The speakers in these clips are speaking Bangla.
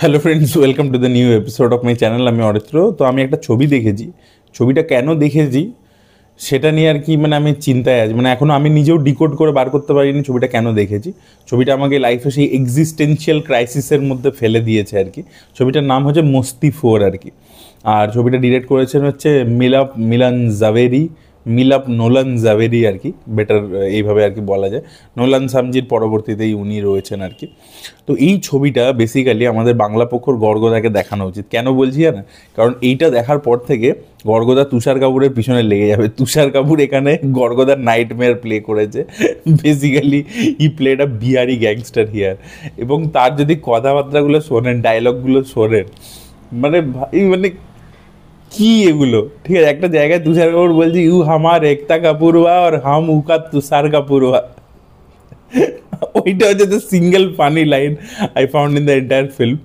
Hello friends, welcome to the new episode of my channel. আমি অরিত্র। তো আমি একটা ছবি দেখেছি, ছবিটা কেন দেখেছি সেটা নিয়ে আর কি আমি চিন্তায় আছি। এখনও আমি নিজেও ডিকোড করে বার করতে পারিনি ছবিটা কেন দেখেছি। ছবিটা আমাকে লাইফে সেই এক্সিস্টেন্সিয়াল ক্রাইসিসের মধ্যে ফেলে দিয়েছে আর কি। ছবিটার নাম হচ্ছে মস্তি 4 আর কি। আর ছবিটা ডিরেক্ট করেছেন হচ্ছে মিলাপ নোলান জাভেরি আর কি, বেটার এইভাবে আর কি বলা যায়। নোলান সামজির পরবর্তীতেই উনি রয়েছেন আর কি। তো এই ছবিটা বেসিক্যালি আমাদের বাংলা পক্ষর গর্গদাকে দেখানো উচিত। কেন বলছি না, কারণ এইটা দেখার পর থেকে গর্গদা তুষার কাপুরের পিছনে লেগে যাবে। তুষার কাপুর এখানে গর্গদার নাইটমেয়ার প্লে করেছে। Basically E played a Bihari gangster here. এবং তার যদি কথাবার্তাগুলো শোনেন, ডায়লগগুলো শোনেন, ভাই কি এগুলো, ঠিক আছে। একটা জায়গায় তুষার কাপুর বলছে, ইউ হামার একতা কাপুর হুয়া আর হাম উকা তুষার কাপুর হুয়া। ওইটা হচ্ছে the single funny line I found in the entire film.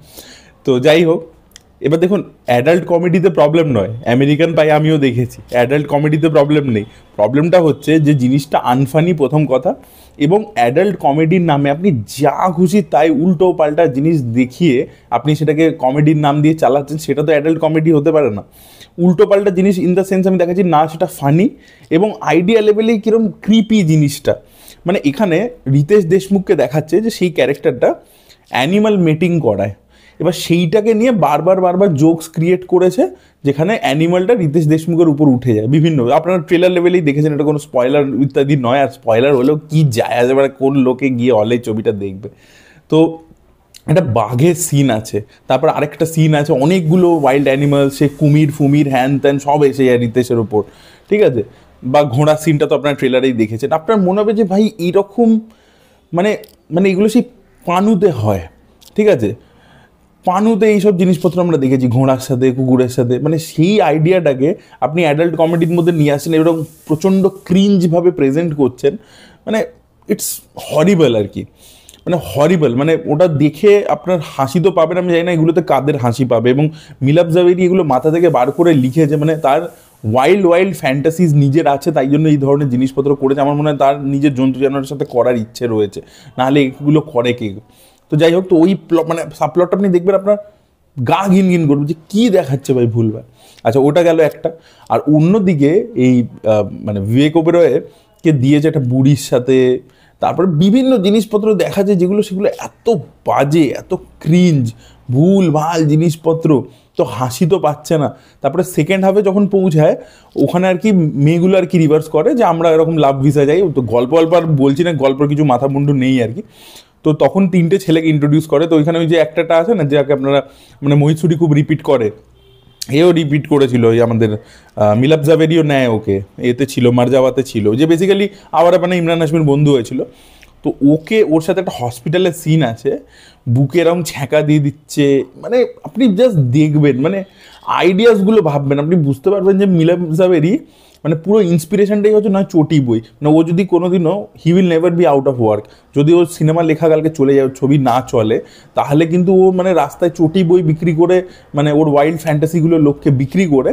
তো যাই হোক, এবার দেখুন, অ্যাডাল্ট কমেডিতে প্রবলেম নয়। আমেরিকান পাই আমিও দেখেছি, অ্যাডাল্ট কমেডিতে প্রবলেম নেই। প্রবলেমটা হচ্ছে যে জিনিসটা আনফানি প্রথম কথা, এবং অ্যাডাল্ট কমেডির নামে আপনি যা খুশি তাই উল্টো পাল্টা জিনিস দেখিয়ে আপনি সেটাকে কমেডির নাম দিয়ে চালাচ্ছেন, সেটা তো অ্যাডাল্ট কমেডি হতে পারে না। উল্টো পাল্টা জিনিস ইন দ্য সেন্স আমি দেখাচ্ছি না সেটা ফানি, এবং আইডিয়া লেভেলেই কীরকম ক্রিপি জিনিসটা। এখানে রিতেশ দেশমুখকে দেখাচ্ছে যে সেই ক্যারেক্টারটা অ্যানিমাল মেটিং করায়। এবার সেইটাকে নিয়ে বারবার জোকস ক্রিয়েট করেছে, যেখানে অ্যানিমালটা রিতেশ দেশমুখের উপর উঠে যায় বিভিন্ন। আপনারা ট্রেলার লেভেলেই দেখেছেন, এটা কোনো স্পয়লার ইত্যাদি নয়। আর স্পয়লার হলেও কি যায় আসে, কোন লোকে গিয়ে হলে ছবিটা দেখবে। তো একটা বাঘের সিন আছে, তারপর আরেকটা সিন আছে অনেকগুলো ওয়াইল্ড অ্যানিমাল, সে কুমির হ্যান ত্যান সব এসে যায় রিতেশের ওপর, ঠিক আছে। বা ঘোড়ার সিনটা তো আপনার ট্রেলারেই দেখেছেন। আপনার মনে হবে যে ভাই এইরকম মানে মানে এগুলো সেই পানুতে হয়, ঠিক আছে। পানুতে এইসব জিনিসপত্র আমরা দেখেছি, ঘোড়ার সাথে কুকুরের সাথে। সেই আইডিয়াটাকে আপনি অ্যাডাল্ট কমেডির মধ্যে নিয়ে আসছেন, এরকম প্রচণ্ড ক্রিঞ্জভাবে প্রেজেন্ট করছেন। ইটস হরিবল আর কি, হরিবল। ওটা দেখে আপনার হাসি তো পাবেন, আমি জানি না এগুলোতে কাদের হাসি পাবে। এবং মিলাপ জাভেরি এগুলো মাথা থেকে বার করে লিখেছে, তার ওয়াইল্ড ফ্যান্টাসিজ নিজের আছে, তাই জন্য এই ধরনের জিনিসপত্র করেছে। আমার মনে হয় তার নিজের জন্তু জানোয়ারের সাথে করার ইচ্ছে রয়েছে, নাহলে এগুলো করে কে। তো যাই হোক, তো ওই সাবপ্লটটা আপনি দেখবেন, আপনার গা ঘিন করবে যে কী দেখাচ্ছে ভাই, ভুলভাল। আচ্ছা, ওটা গেল একটা। আর অন্যদিকে এই বিবেক ওবেরয়কে দিয়েছে একটা বুড়ির সাথে, তারপরে বিভিন্ন জিনিসপত্র দেখা যায় যেগুলো সেগুলো এত বাজে, এত ক্রিঞ্জ, ভুল ভাল জিনিসপত্র, তো হাসি তো পাচ্ছে না। তারপরে সেকেন্ড হাফে যখন পৌঁছায়, ওখানে আর কি মেয়েগুলো আর কি রিভার্স করে যে আমরা এরকম লাভ ভিসা যাই। তো গল্প আর বলছি না, গল্পের কিছু মাথা মুন্ডু নেই আর কি। তো তখন 3টে ছেলেকে ইন্ট্রোডিউস করে। তো ওইখানে ওই যে একটাটা আছে না, যাকে আপনারা মহিষুরি খুব রিপিট করে, এও রিপিট করেছিল ওই আমাদের মিলাপ জাভেরিও নেয় ওকে, এতে ছিল মারজাওয়াতে ছিল, যে বেসিক্যালি আবার ইমরান হাশমির বন্ধু হয়েছিল। তো ওর সাথে একটা হসপিটালের সিন আছে, বুকে এরকম ছ্যাঁকা দিয়ে দিচ্ছে। আপনি জাস্ট দেখবেন, আইডিয়াসগুলো ভাববেন, আপনি বুঝতে পারবেন যে মিলাপ জাভেরি পুরো ইন্সপিরেশনটাই হচ্ছে নয় চটি বই। ও যদি কোনোদিনও he will never be out of work. যদি ওর সিনেমা লেখা কালকে চলে যায়, ছবি না চলে, তাহলে কিন্তু ও রাস্তায় চটি বই বিক্রি করে, ওর ওয়াইল্ড ফ্যান্টাসিগুলো লোককে বিক্রি করে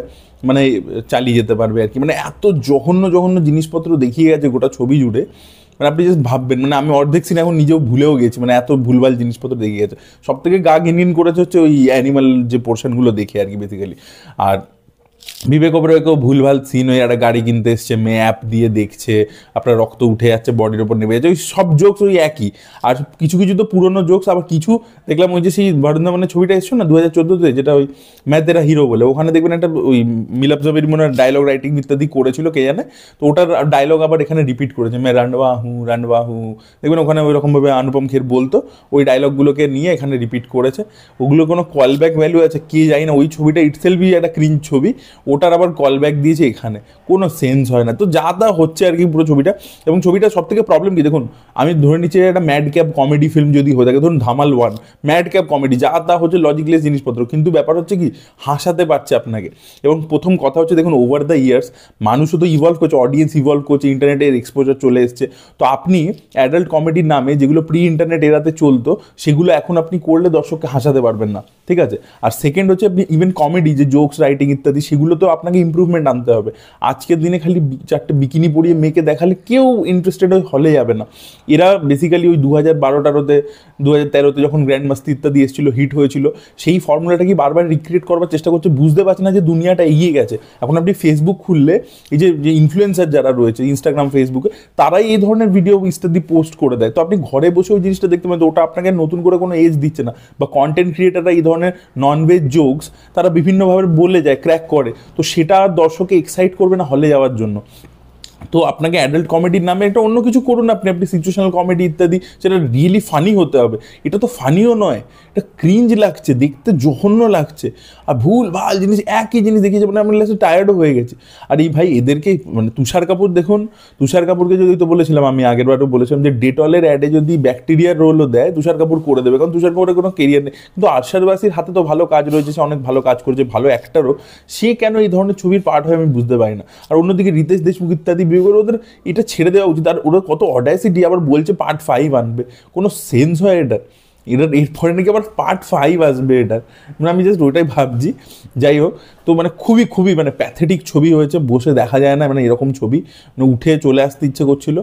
চালিয়ে যেতে পারবে আর কি। এত জঘন্য জিনিসপত্র দেখিয়ে গেছে গোটা ছবি জুড়ে, আপনি জাস্ট ভাববেন। আমি অর্ধেক সিন এখন নিজেও ভুলেও গেছি, এত ভুলভাল জিনিসপত্র দেখে গেছে। সব থেকে গা ঘিন করেছে হচ্ছে ওই অ্যানিমাল যে পোর্শনগুলো দেখে আর কি বেসিক্যালি। আর বিবেক ওবেরয়কেও ভুলভাল সিন, ওই একটা গাড়ি কিনতে এসছে, মেয়ে অ্যাপ দিয়ে দেখছে, আপনার রক্ত উঠে যাচ্ছে, বডির ওপর নেমে যাচ্ছে, ওই সব জোকস ওই একই। আর কিছু তো পুরোনো জোকস, আবার কিছু দেখলাম ওই যে সেই বরুন্দাবনের ছবিটা এসছো না 2014-তে, যেটা ওই ম্যায় তেরা হিরো বলে, ওখানে দেখবেন একটা ওই মিলাপ জাভেরি মনে হয় ডায়লগ রাইটিং ইত্যাদি করেছিল, কে জানে। তো ওটার ডায়লগ আবার এখানে রিপিট করেছে, মে রান্ডবা হু, দেখবেন ওখানে ওই রকমভাবে অনুপম খের বলতো, ওই ডায়লগগুলোকে নিয়ে এখানে রিপিট করেছে। ওগুলো কোনো কল ব্যাক ভ্যালু আছে কে জানি না। ওই ছবিটা ইটসেলফই একটা ক্রিঞ্জ ছবি, ওটার আবার কল ব্যাক দিয়েছে এখানে, কোনো সেন্স হয় না। তো যা তা হচ্ছে আর কি পুরো ছবিটা। এবং ছবিটা সব থেকে প্রবলেম কি দেখুন, আমি ধরে নিচ্ছি একটা ম্যাড ক্যাব কমেডি ফিল্ম যদি হয়ে থাকে, ধরুন ধামাল 1 ম্যাড ক্যাব কমেডি, যা তা হচ্ছে লজিকলেস জিনিসপত্র, কিন্তু ব্যাপার হচ্ছে কি হাসাতে পারছে আপনাকে। এবং প্রথম কথা হচ্ছে দেখুন, ওভার দ্য ইয়ার্স মানুষও তো ইভলভ করছে, অডিয়েন্স ইভলভ করছে, ইন্টারনেটের এক্সপোজার চলে এসছে। তো আপনি অ্যাডাল্ট কমেডির নামে যেগুলো প্রি ইন্টারনেট এরাতে চলতো, সেগুলো এখন আপনি করলে দর্শককে হাসাতে পারবেন না। ঠিক আছে। আর সেকেন্ড হচ্ছে আপনি ইভেন কমেডি যে জোকস রাইটিং ইত্যাদি সেগুলো তো আপনাকে ইমপ্রুভমেন্ট আনতে হবে। আজকের দিনে খালি চারটে বিকিনি পরিয়ে মেয়েকে দেখালে কেউ ইন্টারেস্টেড হলে যাবে না। এরা বেসিক্যালি ওই 2012-13-তে 2013-তে যখন গ্র্যান্ড মাস্তি ইত্যাদি এসেছিল, হিট হয়েছিল, সেই ফর্মুলাটা কি বারবার রিক্রিয়েট করবার চেষ্টা করছে, বুঝতে পারছে না যে দুনিয়াটা এগিয়ে গেছে। এখন আপনি ফেসবুক খুললে এই যে ইনফ্লুয়েন্সার যারা রয়েছে ইনস্টাগ্রাম ফেসবুকে, তারাই এই ধরনের ভিডিও ইত্যাদি পোস্ট করে দেয়। তো আপনি ঘরে বসে ওই জিনিসটা দেখতে পাবেন, তো ওটা আপনাকে নতুন করে কোনো এজ দিচ্ছে না। বা কন্টেন্ট ক্রিয়েটাররা এই ধরনের ননভেজ জোকস তারা বিভিন্নভাবে বলে যায়, ক্র্যাক করে, তো সেটা আর দর্শককে এক্সাইট করবে না হলে যাওয়ার জন্য। তো আপনাকে অ্যাডাল্ট কমেডির নামে একটা অন্য কিছু করুন, আপনি সিচুয়েশনাল কমেডি ইত্যাদি, সেটা রিয়েলি ফানি হতে হবে। এটা তো ফানিও নয়, এটা ক্রিঞ্জ লাগছে, দেখতে জঘন্য লাগছে, আর ভুল ভাল জিনিস, একই জিনিস দেখিয়েছে, মানে আমি লাস্টে টায়ার্ডও হয়ে গেছি। আর এই ভাই এদেরকে, মানে তুষার কাপুর দেখুন, তুষার কাপুরকে যদি তো বলেছিলাম আমি আগের বারও বলেছিলাম যে ডেটলের অ্যাডে যদি ব্যাকটেরিয়ার রোলও দেয় তুষার কাপুর করে দেবে, কারণ তুষার কাপুরের কোনো কেরিয়ার নেই। কিন্তু আরশাদ ওয়ারসির হাতে তো ভালো কাজ রয়েছে, সে অনেক ভালো কাজ করেছে, ভালো অ্যাক্টারও, সে কেন এই ধরনের ছবির পার্ট হয় আমি বুঝতে পারি না। আর অন্যদিকে রিতেশ দেশমুখ ইত্যাদি বিবেক, ওদের এটা ছেড়ে দেওয়া উচিত। আর ওরা কত অডাসিটি, আবার বলছে পার্ট 5 আনবে, কোনো সেন্স হয় এটা? এরপরে নাকি আবার পার্ট 5 আসবে এটার, মানে আমি জাস্ট ওইটাই ভাবছি। যাই হোক, তো মানে খুবই খুবই মানে প্যাথেটিক ছবি হয়েছে, বসে দেখা যায় না মানে এরকম ছবি, মানে উঠে চলে আসতে ইচ্ছে করছিল।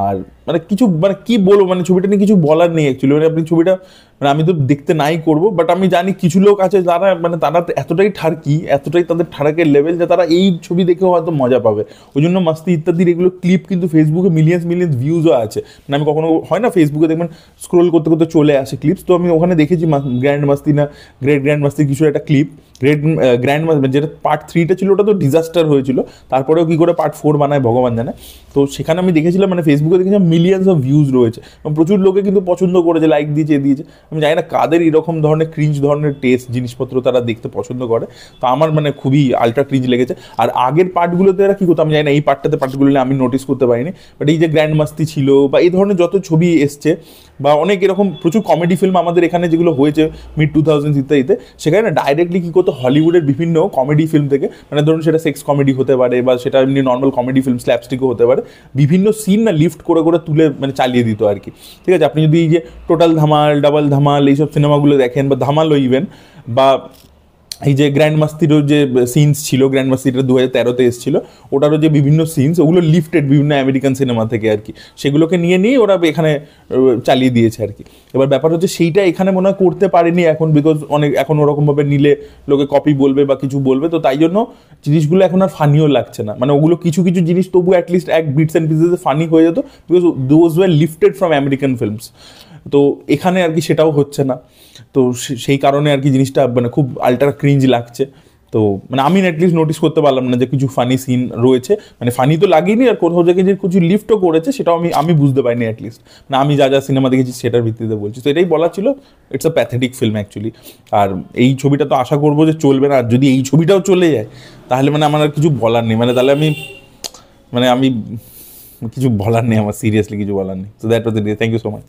আর মানে কিছু মানে কি বলবো, মানে ছবিটা নিয়ে কিছু বলার নেই অ্যাকচুয়ালি। মানে আপনি ছবিটা, মানে আমি তো দেখতে নাই করবো, বাট আমি জানি কিছু লোক আছে যারা মানে তারা এতটাই ঠারকি, এতটাই তাদের ঠাড়াকের লেভেল যে তারা এই ছবি দেখেও হয়তো মজা পাবে। ওই জন্য মাস্তি ইত্যাদির এগুলো ক্লিপ কিন্তু ফেসবুকে মিলিয়ন্স ভিউজও আছে। মানে আমি কখনো, হয় না ফেসবুকে দেখবেন স্ক্রোল করতে করতে চলে আসে ক্লিপস, তো আমি ওখানে দেখেছি গ্র্যান্ড মাস্তি না গ্রেট গ্র্যান্ড মাস্তি কিছু একটা ক্লিপ, গ্র্যান্ড মাস্তি যেটা পার্ট 3টা ছিল ওটা তো ডিজাস্টার হয়েছিল, তারপরেও কী করে পার্ট 4 বানায় ভগবান জানে। তো সেখানে আমি দেখেছিলাম, মানে ফেসবুকে দেখেছিলাম মিলিয়ন্স অফ ভিউজ রয়েছে, প্রচুর লোকে কিন্তু পছন্দ করেছে, লাইক দিয়েছে। আমি জানি না কাদের এরকম ধরনের ক্রিঞ্জ ধরনের টেস্ট জিনিসপত্র তারা দেখতে পছন্দ করে, তো আমার মানে খুবই আলট্রা ক্রিঞ্জ লেগেছে। আর আগের পার্টগুলোতে এরা কী করতো আমি জানি না, এই পার্টগুলো আমি নোটিস করতে পারিনি, বাট এই যে গ্র্যান্ড মাস্তি ছিল বা এই ধরনের যত ছবি এসছে, বা অনেক এরকম প্রচুর কমেডি ফিল্ম আমাদের এখানে যেগুলো হয়েছে মিড 2000 ইত্যাদিতে, সেখানে না ডাইরেক্টলি কী করতো হলিউডের বিভিন্ন কমেডি ফিল্ম থেকে, মানে ধরুন সেটা সেক্স কমেডি হতে পারে বা সেটা এমনি নর্মাল কমেডি ফিল্ম স্ল্যাপস্টিকও হতে পারে, বিভিন্ন সিন না লিফট করে করে তুলে মানে চালিয়ে দিত আর কি। ঠিক আছে, আপনি যদি এই যে টোটাল ধামাল, ডাবল ধামাল এইসব সিনেমাগুলো দেখেন, বা ধামালও ইভেন, বা এই যে গ্র্যান্ড মাস্তিরও যে সিনস ছিল, গ্র্যান্ড মাস্তিটা 2013-তে এসেছিল, ওটারও যে বিভিন্ন সিনস, ওগুলো লিফটেড বিভিন্ন আমেরিকান সিনেমা থেকে আর কি, সেগুলোকে নিয়ে ওরা এখানে চালিয়ে দিয়েছে আর কি। এবার ব্যাপার হচ্ছে সেইটা এখানে মনে হয় করতে পারেনি এখন, বিকজ অনেক এখন ওরকমভাবে নিলে লোকে কপি বলবে বা কিছু বলবে, তো তাই জন্য জিনিসগুলো এখন আর ফানিও লাগছে না। মানে ওগুলো কিছু কিছু জিনিস তবু অ্যাটলিস্ট এক বিটস অ্যান্ড পিসেসে ফানি হয়ে যেত, because those were lifted from American films. তো এখানে আর কি সেটাও হচ্ছে না, তো সেই কারণে আর কি জিনিসটা মানে খুব আল্ট্রা ক্রিঞ্জ লাগছে। তো মানে আমি অ্যাটলিস্ট নোটিস করতে পারলাম না যে কিছু ফানি সিন রয়েছে, মানে ফানি তো লাগেনি, আর কোথাও থেকে যে কিছু লিফটও করেছে সেটাও আমি বুঝতে পারিনি অ্যাটলিস্ট, মানে আমি যা যা সিনেমা দেখেছি সেটার ভিত্তিতে বলছি। তো এটাই বলা ছিল, it's a pathetic film actually. আর এই ছবিটা তো আশা করবো যে চলবে না, আর যদি এই ছবিটাও চলে যায় তাহলে মানে আমার আর কিছু বলার নেই, মানে তাহলে আমি কিছু বলার নেই, আমার সিরিয়াসলি কিছু বলার নেই। তো that was it, thank you so much.